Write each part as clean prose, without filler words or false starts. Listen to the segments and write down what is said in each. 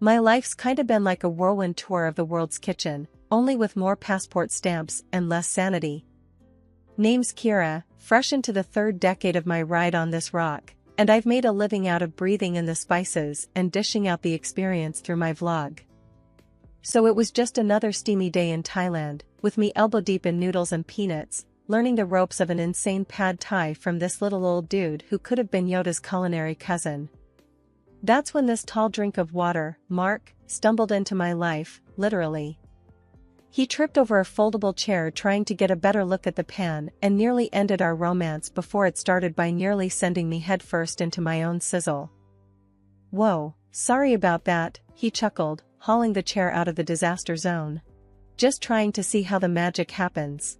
My life's kinda been like a whirlwind tour of the world's kitchen, only with more passport stamps and less sanity. Name's Kira, fresh into the 3rd decade of my ride on this rock, and I've made a living out of breathing in the spices and dishing out the experience through my vlog. So it was just another steamy day in Thailand, with me elbow deep in noodles and peanuts, learning the ropes of an insane pad thai from this little old dude who could have been Yoda's culinary cousin. That's when this tall drink of water, Mark, stumbled into my life, literally. He tripped over a foldable chair trying to get a better look at the pan and nearly ended our romance before it started by nearly sending me headfirst into my own sizzle. "Whoa, sorry about that," he chuckled, hauling the chair out of the disaster zone. "Just trying to see how the magic happens."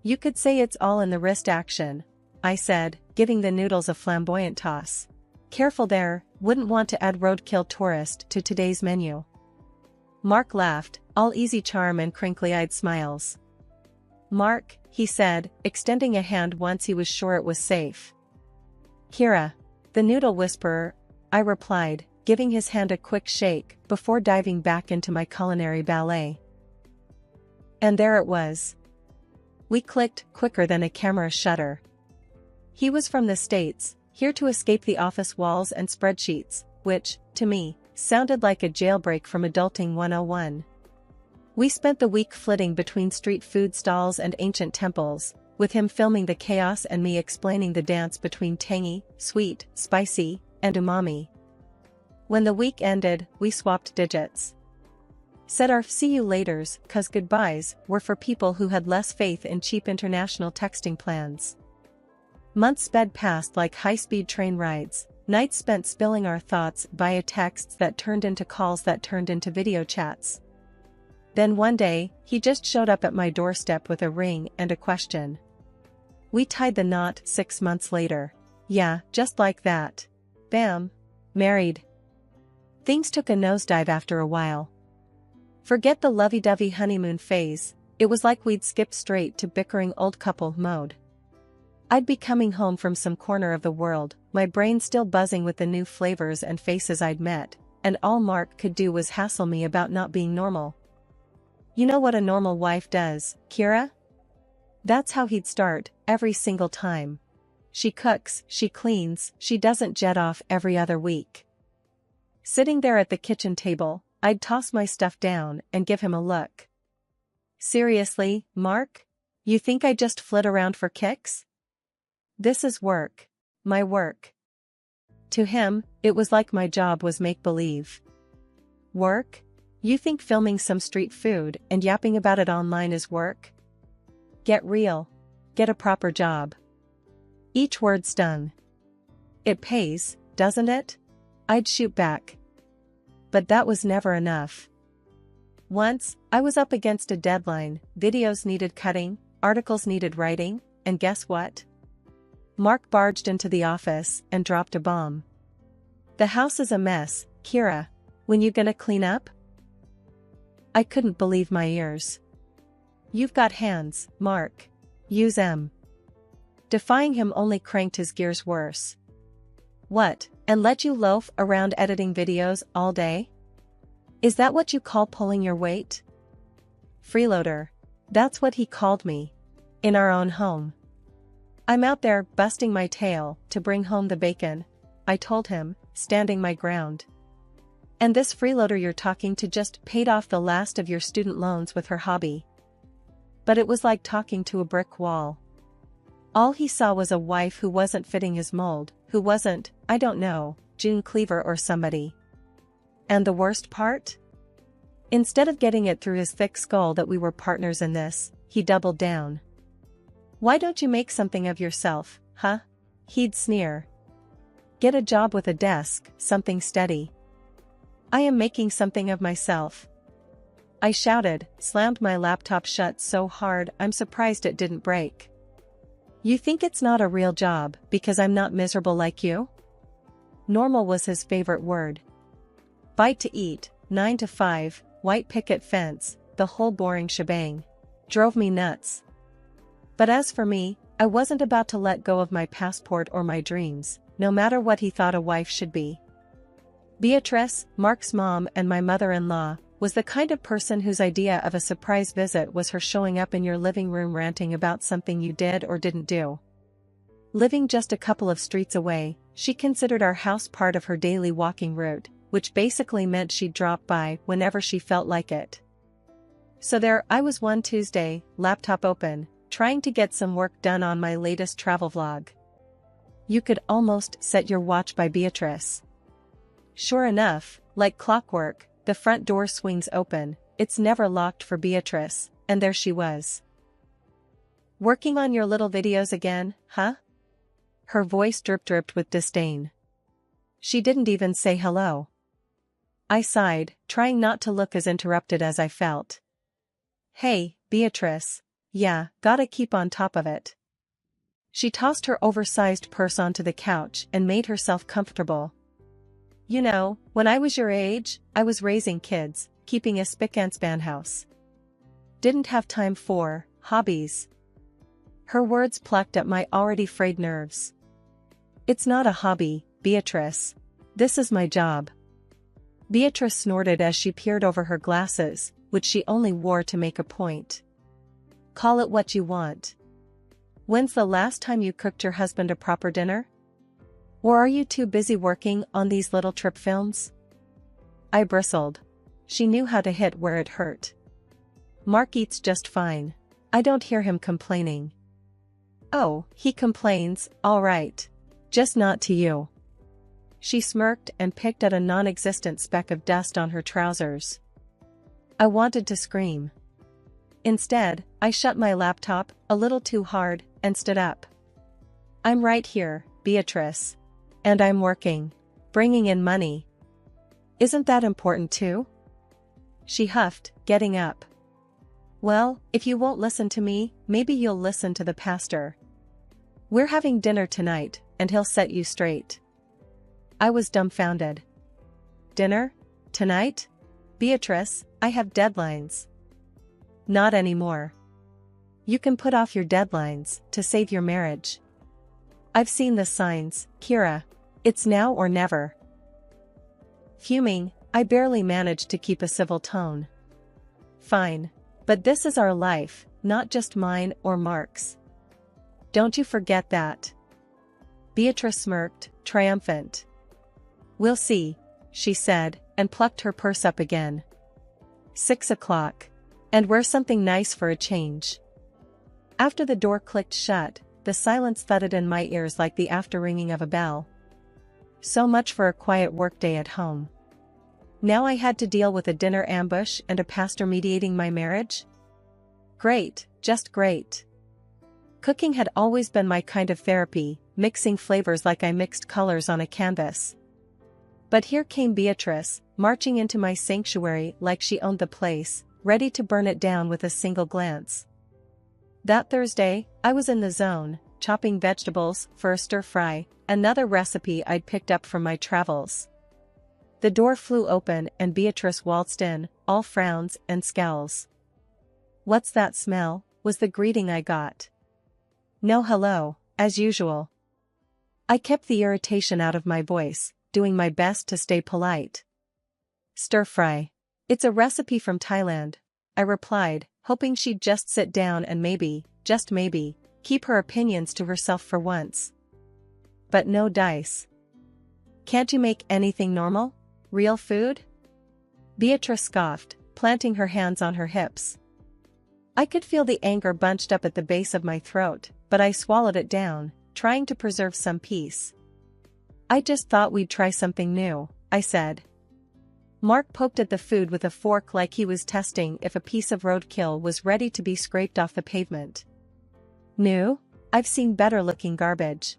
"You could say it's all in the wrist action," I said, giving the noodles a flamboyant toss. "Careful there, wouldn't want to add roadkill tourist to today's menu." Mark laughed, all easy charm and crinkly-eyed smiles. "Mark," he said, extending a hand once he was sure it was safe. "Kira, the noodle whisperer," I replied, giving his hand a quick shake before diving back into my culinary ballet. And there it was. We clicked quicker than a camera shutter. He was from the States, here to escape the office walls and spreadsheets, which, to me, sounded like a jailbreak from Adulting 101. We spent the week flitting between street food stalls and ancient temples, with him filming the chaos and me explaining the dance between tangy, sweet, spicy, and umami. When the week ended, we swapped digits. Said our "see you laters" 'cause goodbyes were for people who had less faith in cheap international texting plans. Months sped past like high-speed train rides, nights spent spilling our thoughts via texts that turned into calls that turned into video chats. Then one day, he just showed up at my doorstep with a ring and a question. We tied the knot 6 months later. Yeah, just like that. Bam. Married. Things took a nosedive after a while. Forget the lovey-dovey honeymoon phase, it was like we'd skipped straight to bickering old couple mode. I'd be coming home from some corner of the world, my brain still buzzing with the new flavors and faces I'd met, and all Mark could do was hassle me about not being normal. "You know what a normal wife does, Kira?" That's how he'd start, every single time. "She cooks, she cleans, she doesn't jet off every other week." Sitting there at the kitchen table, I'd toss my stuff down and give him a look. "Seriously, Mark? You think I just flit around for kicks? This is work. My work." To him, it was like my job was make-believe. "Work? You think filming some street food and yapping about it online is work? Get real. Get a proper job." Each word stung. "It pays, doesn't it?" I'd shoot back. But that was never enough. Once, I was up against a deadline, videos needed cutting, articles needed writing, and guess what? Mark barged into the office and dropped a bomb. "The house is a mess, Kira. When you gonna clean up?" I couldn't believe my ears. "You've got hands, Mark. Use 'em." Defying him only cranked his gears worse. "What, and let you loaf around editing videos all day? Is that what you call pulling your weight?" Freeloader. That's what he called me. In our own home. "I'm out there busting my tail to bring home the bacon," I told him, standing my ground. "And this freeloader you're talking to just paid off the last of your student loans with her hobby." But it was like talking to a brick wall. All he saw was a wife who wasn't fitting his mold, who wasn't, I don't know, June Cleaver or somebody. And the worst part? Instead of getting it through his thick skull that we were partners in this, he doubled down. "Why don't you make something of yourself, huh?" He'd sneer. "Get a job with a desk, something steady." "I am making something of myself," I shouted, slammed my laptop shut so hard I'm surprised it didn't break. "You think it's not a real job because I'm not miserable like you?" Normal was his favorite word. Bite to eat, 9 to 5, white picket fence, the whole boring shebang. Drove me nuts. But as for me, I wasn't about to let go of my passport or my dreams, no matter what he thought a wife should be. Beatrice, Mark's mom and my mother-in-law, was the kind of person whose idea of a surprise visit was her showing up in your living room ranting about something you did or didn't do. Living just a couple of streets away, she considered our house part of her daily walking route, which basically meant she'd drop by whenever she felt like it. So there I was one Tuesday, laptop open, trying to get some work done on my latest travel vlog. You could almost set your watch by Beatrice. Sure enough, like clockwork, the front door swings open, it's never locked for Beatrice, and there she was. "Working on your little videos again, huh?" Her voice dripped with disdain. She didn't even say hello. I sighed, trying not to look as interrupted as I felt. "Hey, Beatrice. Yeah, gotta keep on top of it." She tossed her oversized purse onto the couch and made herself comfortable. "You know, when I was your age, I was raising kids, keeping a spick-and-span house. Didn't have time for hobbies." Her words plucked at my already frayed nerves. "It's not a hobby, Beatrice. This is my job." Beatrice snorted as she peered over her glasses, which she only wore to make a point. "Call it what you want. When's the last time you cooked your husband a proper dinner? Or are you too busy working on these little trip films?" I bristled. She knew how to hit where it hurt. "Mark eats just fine. I don't hear him complaining." "Oh, he complains, all right. Just not to you." She smirked and picked at a non-existent speck of dust on her trousers. I wanted to scream. Instead, I shut my laptop, a little too hard, and stood up. "I'm right here, Beatrice. And I'm working. Bringing in money. Isn't that important too?" She huffed, getting up. "Well, if you won't listen to me, maybe you'll listen to the pastor. We're having dinner tonight, and he'll set you straight." I was dumbfounded. "Dinner? Tonight? Beatrice, I have deadlines." "Not anymore. You can put off your deadlines to save your marriage. I've seen the signs, Kira. It's now or never." Fuming, I barely managed to keep a civil tone. "Fine. But this is our life, not just mine or Mark's. Don't you forget that." Beatrice smirked, triumphant. "We'll see," she said, and plucked her purse up again. 6 o'clock. And wear something nice for a change. After the door clicked shut, the silence thudded in my ears like the after-ringing of a bell. So much for a quiet workday at home. Now I had to deal with a dinner ambush and a pastor mediating my marriage? Great, just great. Cooking had always been my kind of therapy, mixing flavors like I mixed colors on a canvas. But here came Beatrice, marching into my sanctuary like she owned the place, ready to burn it down with a single glance. That Thursday, I was in the zone, chopping vegetables for a stir-fry, another recipe I'd picked up from my travels. The door flew open and Beatrice waltzed in, all frowns and scowls. "What's that smell?" was the greeting I got. No hello, as usual. I kept the irritation out of my voice, doing my best to stay polite. "Stir-fry. It's a recipe from Thailand," I replied, hoping she'd just sit down and maybe, just maybe, keep her opinions to herself for once. But no dice. "Can't you make anything normal? Real food?" Beatrice scoffed, planting her hands on her hips. I could feel the anger bunched up at the base of my throat, but I swallowed it down, trying to preserve some peace. "I just thought we'd try something new," I said. Mark poked at the food with a fork like he was testing if a piece of roadkill was ready to be scraped off the pavement. "New? I've seen better-looking garbage."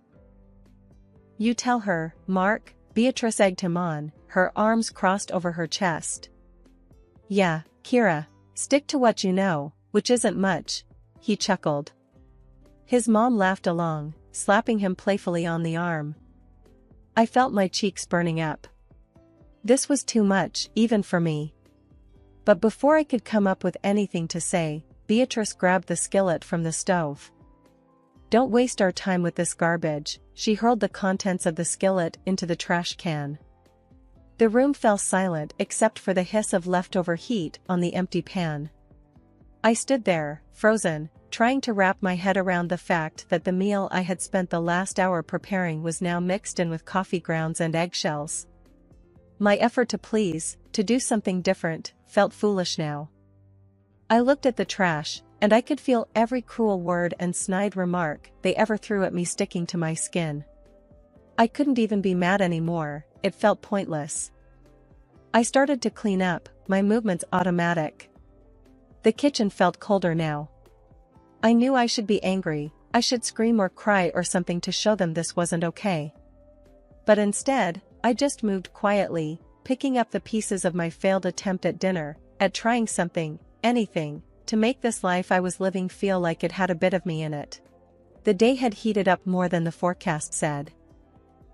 "You tell her, Mark," Beatrice egged him on, her arms crossed over her chest. "Yeah, Kira, stick to what you know, which isn't much," he chuckled. His mom laughed along, slapping him playfully on the arm. I felt my cheeks burning up. This was too much, even for me. But before I could come up with anything to say, Beatrice grabbed the skillet from the stove. "Don't waste our time with this garbage," she hurled the contents of the skillet into the trash can. The room fell silent except for the hiss of leftover heat on the empty pan. I stood there, frozen, trying to wrap my head around the fact that the meal I had spent the last hour preparing was now mixed in with coffee grounds and eggshells. My effort to please, to do something different, felt foolish now. I looked at the trash, and I could feel every cruel word and snide remark they ever threw at me sticking to my skin. I couldn't even be mad anymore, it felt pointless. I started to clean up, my movements automatic. The kitchen felt colder now. I knew I should be angry, I should scream or cry or something to show them this wasn't okay. But instead, I just moved quietly, picking up the pieces of my failed attempt at dinner, at trying something, anything, to make this life I was living feel like it had a bit of me in it. The day had heated up more than the forecast said.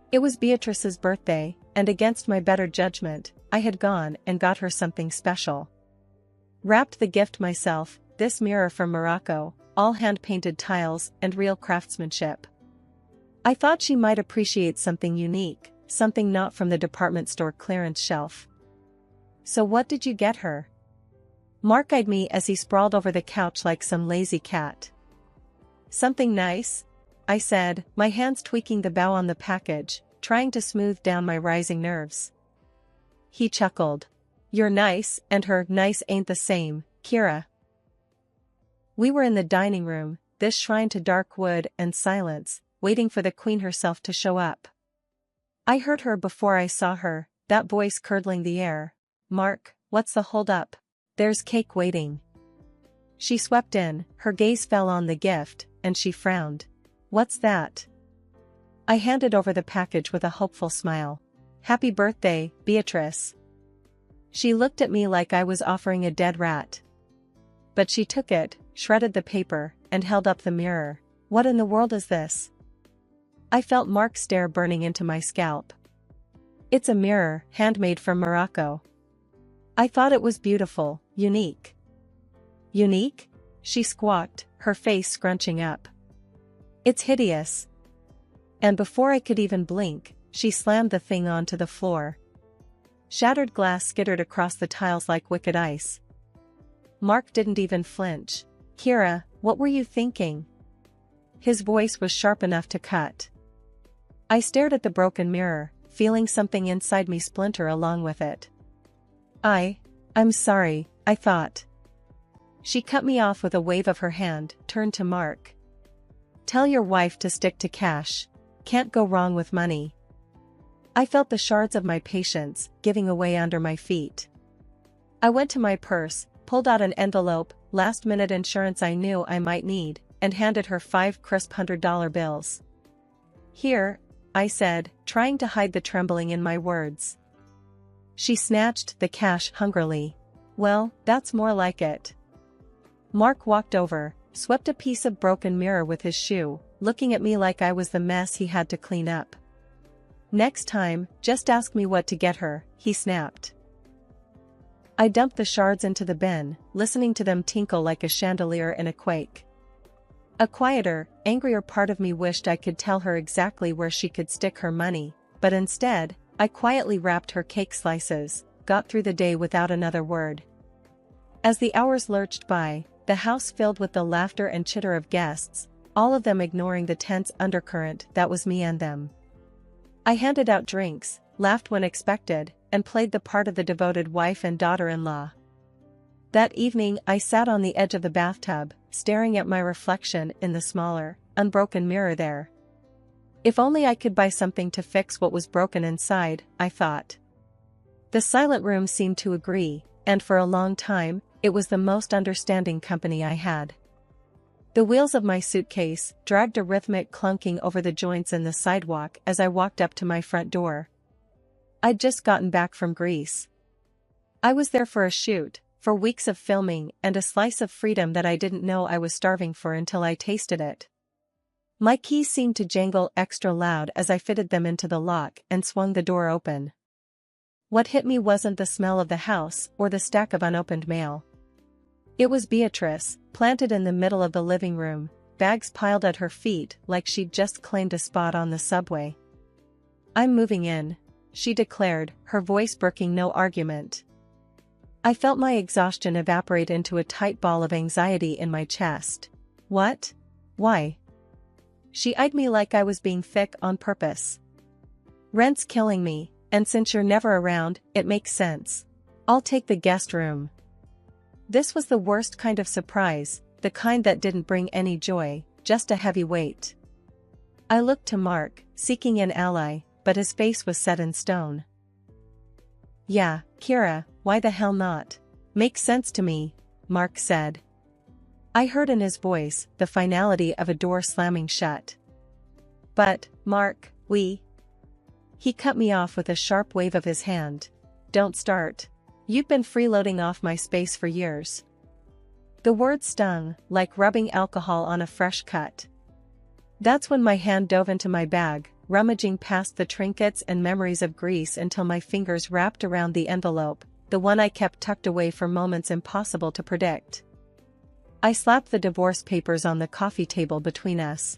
It was Beatrice's birthday, and against my better judgment, I had gone and got her something special. Wrapped the gift myself, this mirror from Morocco, all hand-painted tiles and real craftsmanship. I thought she might appreciate something unique, something not from the department store clearance shelf. So what did you get her? Mark eyed me as he sprawled over the couch like some lazy cat. Something nice? I said, my hands tweaking the bow on the package, trying to smooth down my rising nerves. He chuckled. You're nice, and her nice ain't the same, Kira. We were in the dining room, this shrine to dark wood and silence, waiting for the queen herself to show up. I heard her before I saw her, that voice curdling the air. Mark, what's the hold-up? There's cake waiting. She swept in, her gaze fell on the gift, and she frowned. What's that? I handed over the package with a hopeful smile. Happy birthday, Beatrice. She looked at me like I was offering a dead rat. But she took it, shredded the paper, and held up the mirror. What in the world is this? I felt Mark's stare burning into my scalp. It's a mirror, handmade from Morocco. I thought it was beautiful, unique. Unique? She squawked, her face scrunching up. It's hideous. And before I could even blink, she slammed the thing onto the floor. Shattered glass skittered across the tiles like wicked ice. Mark didn't even flinch. Kira, what were you thinking? His voice was sharp enough to cut. I stared at the broken mirror, feeling something inside me splinter along with it. I'm sorry, I thought. She cut me off with a wave of her hand, turned to Mark. Tell your wife to stick to cash. Can't go wrong with money. I felt the shards of my patience giving away under my feet. I went to my purse, pulled out an envelope, last-minute insurance I knew I might need, and handed her 5 crisp $100 bills. Here, I said, trying to hide the trembling in my words. She snatched the cash hungrily. Well, that's more like it. Mark walked over, swept a piece of broken mirror with his shoe, looking at me like I was the mess he had to clean up. Next time, just ask me what to get her, he snapped. I dumped the shards into the bin, listening to them tinkle like a chandelier in a quake. A quieter, angrier part of me wished I could tell her exactly where she could stick her money, but instead, I quietly wrapped her cake slices, got through the day without another word. As the hours lurched by, the house filled with the laughter and chitter of guests, all of them ignoring the tense undercurrent that was me and them. I handed out drinks, laughed when expected, and played the part of the devoted wife and daughter-in-law. That evening I sat on the edge of the bathtub, staring at my reflection in the smaller, unbroken mirror there. If only I could buy something to fix what was broken inside, I thought. The silent room seemed to agree, and for a long time, it was the most understanding company I had. The wheels of my suitcase dragged a rhythmic clunking over the joints in the sidewalk as I walked up to my front door. I'd just gotten back from Greece. I was there for a shoot, for weeks of filming and a slice of freedom that I didn't know I was starving for until I tasted it. My keys seemed to jangle extra loud as I fitted them into the lock and swung the door open. What hit me wasn't the smell of the house or the stack of unopened mail. It was Beatrice, planted in the middle of the living room, bags piled at her feet like she'd just claimed a spot on the subway. I'm moving in, she declared, her voice brooking no argument. I felt my exhaustion evaporate into a tight ball of anxiety in my chest. What? Why? She eyed me like I was being thick on purpose. Rent's killing me, and since you're never around, it makes sense. I'll take the guest room. This was the worst kind of surprise, the kind that didn't bring any joy, just a heavy weight. I looked to Mark, seeking an ally, but his face was set in stone. Yeah, Kira, why the hell not? Makes sense to me, Mark said. I heard in his voice the finality of a door slamming shut. But, Mark, He cut me off with a sharp wave of his hand. Don't start. You've been freeloading off my space for years. The word stung, like rubbing alcohol on a fresh cut. That's when my hand dove into my bag, rummaging past the trinkets and memories of Greece until my fingers wrapped around the envelope, the one I kept tucked away for moments impossible to predict. I slapped the divorce papers on the coffee table between us.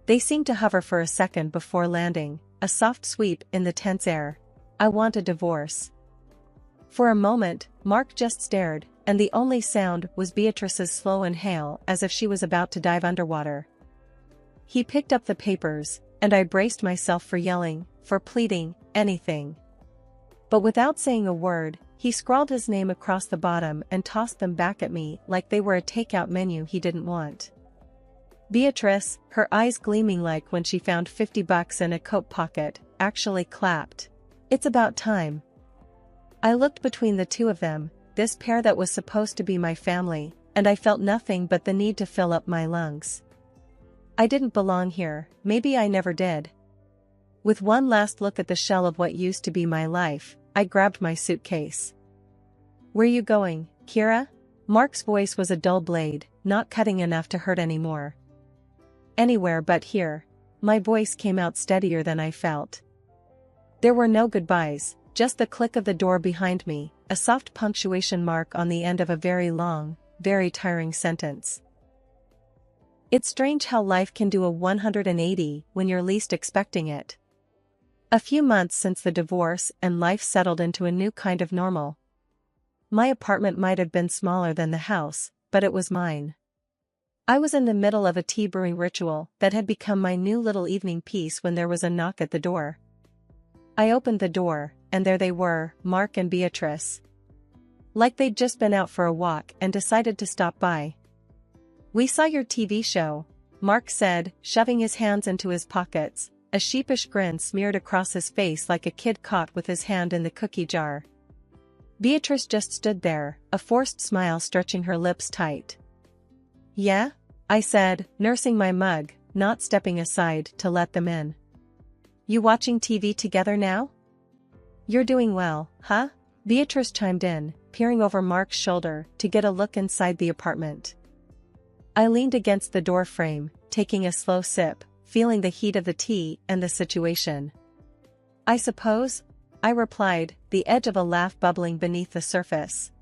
They seemed to hover for a second before landing, a soft sweep in the tense air. I want a divorce. For a moment, Mark just stared, and the only sound was Beatrice's slow inhale as if she was about to dive underwater. He picked up the papers, and I braced myself for yelling, for pleading, anything. But without saying a word, he scrawled his name across the bottom and tossed them back at me like they were a takeout menu he didn't want. Beatrice, her eyes gleaming like when she found $50 in a coat pocket, actually clapped. It's about time. I looked between the two of them, this pair that was supposed to be my family, and I felt nothing but the need to fill up my lungs. I didn't belong here, maybe I never did. With one last look at the shell of what used to be my life, I grabbed my suitcase. Where you going, Kira? Mark's voice was a dull blade, not cutting enough to hurt anymore. Anywhere but here. My voice came out steadier than I felt. There were no goodbyes, just the click of the door behind me, a soft punctuation mark on the end of a very long, very tiring sentence. It's strange how life can do a 180 when you're least expecting it. A few months since the divorce and life settled into a new kind of normal. My apartment might have been smaller than the house, but it was mine. I was in the middle of a tea brewing ritual that had become my new little evening piece when there was a knock at the door. I opened the door, and there they were, Mark and Beatrice. Like they'd just been out for a walk and decided to stop by. We saw your TV show, Mark said, shoving his hands into his pockets, a sheepish grin smeared across his face like a kid caught with his hand in the cookie jar. Beatrice just stood there, a forced smile stretching her lips tight. Yeah? I said, nursing my mug, not stepping aside to let them in. You watching TV together now? You're doing well, huh? Beatrice chimed in, peering over Mark's shoulder to get a look inside the apartment. I leaned against the door frame, taking a slow sip, feeling the heat of the tea and the situation. I suppose, I replied, the edge of a laugh bubbling beneath the surface.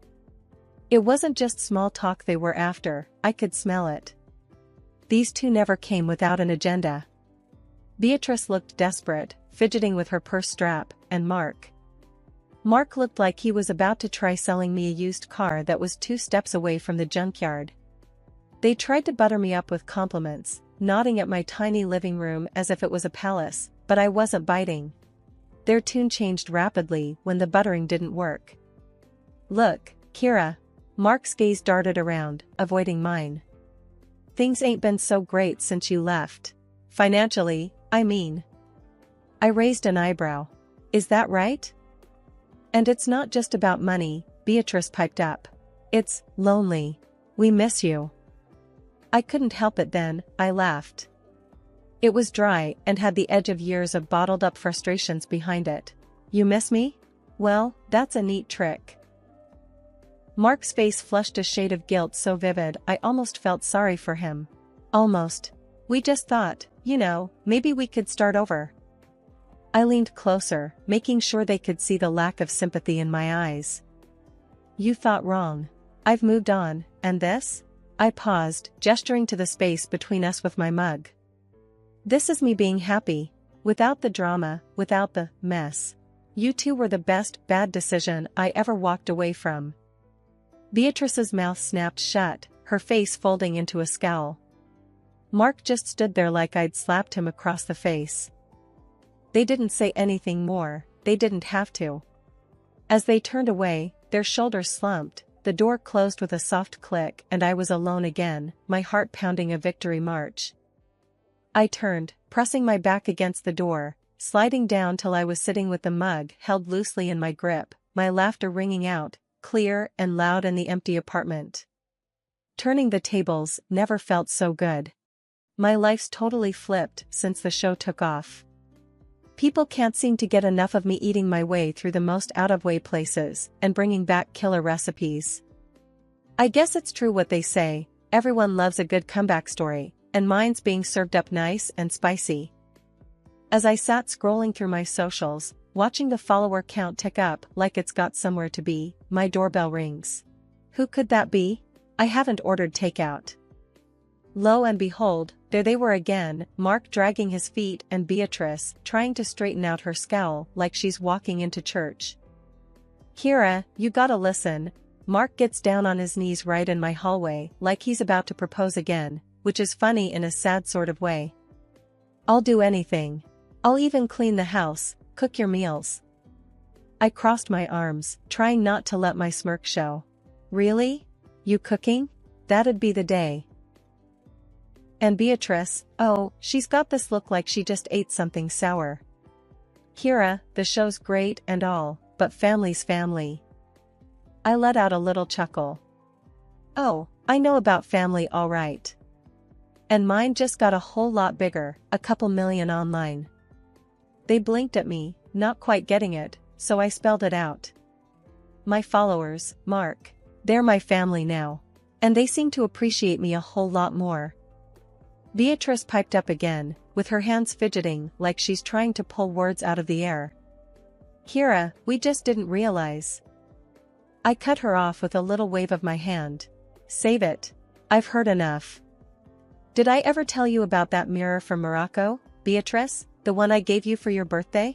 It wasn't just small talk they were after, I could smell it. These two never came without an agenda. Beatrice looked desperate, fidgeting with her purse strap, and Mark looked like he was about to try selling me a used car that was 2 steps away from the junkyard. They tried to butter me up with compliments, nodding at my tiny living room as if it was a palace, but I wasn't biting. Their tune changed rapidly when the buttering didn't work. Look, Kira. Mark's gaze darted around, avoiding mine. Things ain't been so great since you left. Financially, I mean. I raised an eyebrow. Is that right? And it's not just about money, Beatrice piped up. It's lonely. We miss you. I couldn't help it then, I laughed. It was dry and had the edge of years of bottled-up frustrations behind it. You miss me? Well, that's a neat trick. Mark's face flushed a shade of guilt so vivid I almost felt sorry for him. Almost. We just thought, maybe we could start over. I leaned closer, making sure they could see the lack of sympathy in my eyes. You thought wrong. I've moved on, and this? I paused, gesturing to the space between us with my mug. This is me being happy, without the drama, without the mess. You two were the best bad decision I ever walked away from. Beatrice's mouth snapped shut, her face folding into a scowl. Mark just stood there like I'd slapped him across the face. They didn't say anything more, they didn't have to. As they turned away, their shoulders slumped, the door closed with a soft click and I was alone again, my heart pounding a victory march. I turned, pressing my back against the door, sliding down till I was sitting with the mug held loosely in my grip, my laughter ringing out, clear and loud in the empty apartment. Turning the tables never felt so good. My life's totally flipped since the show took off. People can't seem to get enough of me eating my way through the most out-of-way places and bringing back killer recipes. I guess it's true what they say, everyone loves a good comeback story, and mine's being served up nice and spicy. As I sat scrolling through my socials, watching the follower count tick up like it's got somewhere to be, my doorbell rings. Who could that be? I haven't ordered takeout. Lo and behold, there they were again, Mark dragging his feet and Beatrice trying to straighten out her scowl like she's walking into church. Kira, you gotta listen. Mark gets down on his knees right in my hallway like he's about to propose again, which is funny in a sad sort of way. I'll do anything. I'll even clean the house, cook your meals. I crossed my arms, trying not to let my smirk show. Really? You cooking? That'd be the day. And Beatrice, oh, she's got this look like she just ate something sour. Kira, the show's great and all, but family's family. I let out a little chuckle. Oh, I know about family all right. And mine just got a whole lot bigger, a couple million online. They blinked at me, not quite getting it, so I spelled it out. My followers, Mark. They're my family now. And they seem to appreciate me a whole lot more. Beatrice piped up again, with her hands fidgeting like she's trying to pull words out of the air. Kira, we just didn't realize. I cut her off with a little wave of my hand. Save it. I've heard enough. Did I ever tell you about that mirror from Morocco, Beatrice, the one I gave you for your birthday?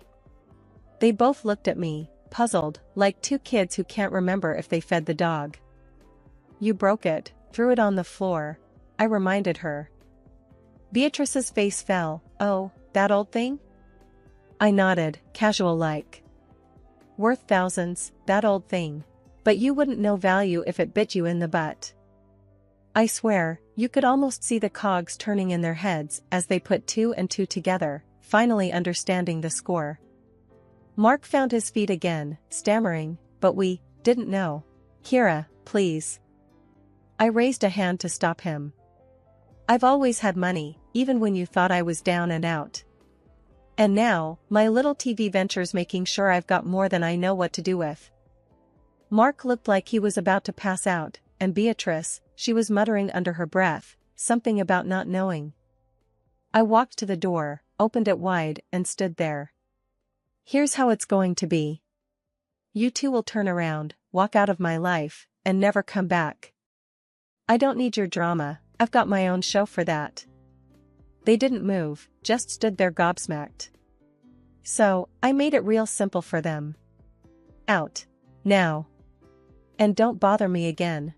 They both looked at me, puzzled, like two kids who can't remember if they fed the dog. You broke it, threw it on the floor, I reminded her. Beatrice's face fell. Oh, that old thing? I nodded, casual-like. Worth thousands, that old thing. But you wouldn't know value if it bit you in the butt. I swear, you could almost see the cogs turning in their heads as they put two and two together, finally understanding the score. Mark found his feet again, stammering, but we didn't know. Kira, please. I raised a hand to stop him. I've always had money, even when you thought I was down and out. And now, my little TV venture's making sure I've got more than I know what to do with. Mark looked like he was about to pass out, and Beatrice, she was muttering under her breath, something about not knowing. I walked to the door, opened it wide, and stood there. Here's how it's going to be. You two will turn around, walk out of my life, and never come back. I don't need your drama, I've got my own show for that. They didn't move, just stood there gobsmacked. So, I made it real simple for them. Out. Now. And don't bother me again.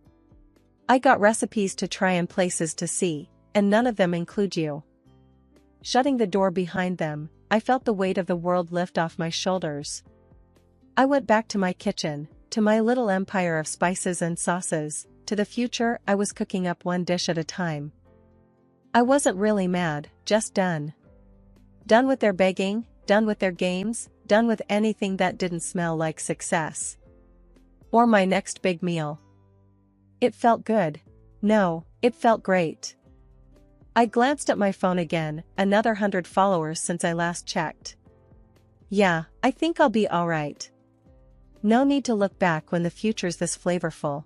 I got recipes to try and places to see, and none of them include you. Shutting the door behind them, I felt the weight of the world lift off my shoulders. I went back to my kitchen, to my little empire of spices and sauces, to the future I was cooking up one dish at a time. I wasn't really mad, just done. Done with their begging, done with their games, done with anything that didn't smell like success. Or my next big meal. It felt good. No, it felt great. I glanced at my phone again, another 100 followers since I last checked. Yeah, I think I'll be alright. No need to look back when the future's this flavorful.